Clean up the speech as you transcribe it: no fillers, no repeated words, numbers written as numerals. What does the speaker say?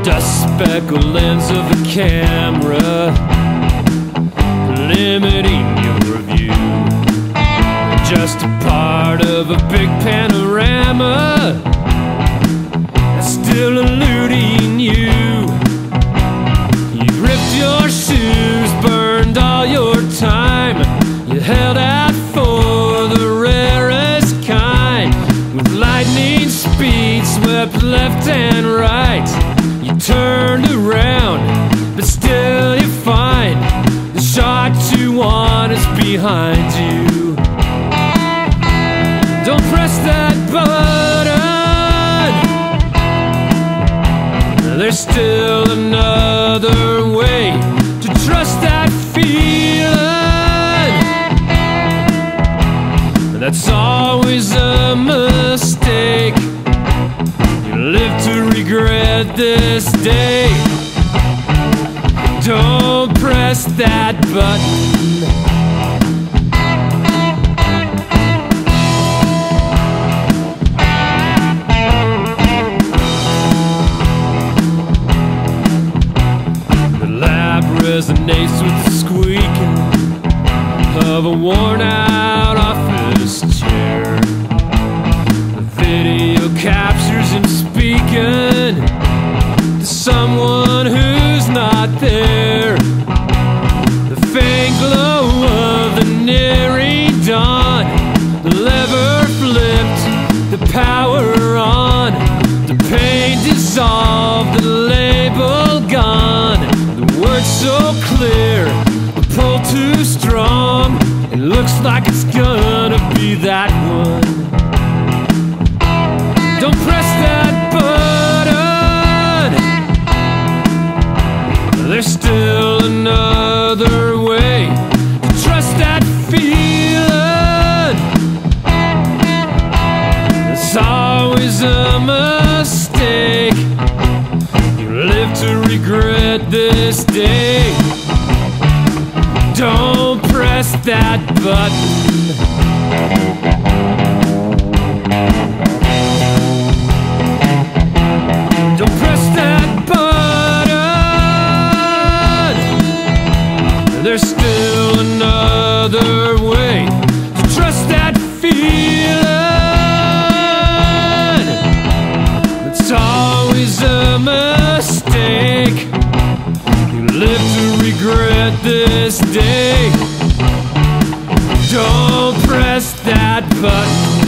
dust speckled lens of the camera, limiting your view. Just a part of a big panorama that's still eluding you. You ripped your shoes, burned all your time. You held out for the rarest kind. With lightning speed swept left and right. You turned around, but still you find the shot you want is behind you. Don't press that button. There's still another way to trust that feeling. That's always a mistake. You live to regret this day. Don't press that button. Resonates with the squeaking of a worn-out office chair. The video captures him speaking to someone who's not there. The faint glow of the nearing dawn, the lever flipped, the power on, the pain dissolved, the label gone. Words so clear, the pull too strong. It looks like it's gonna be that one. Don't press that button. There's still another way to trust that feeling. It's always a mistake. Live to regret this day. Don't press that button. Don't press that button. There's still another way to trust that feeling. It's always a mistake. You live to regret this day. Don't press that button.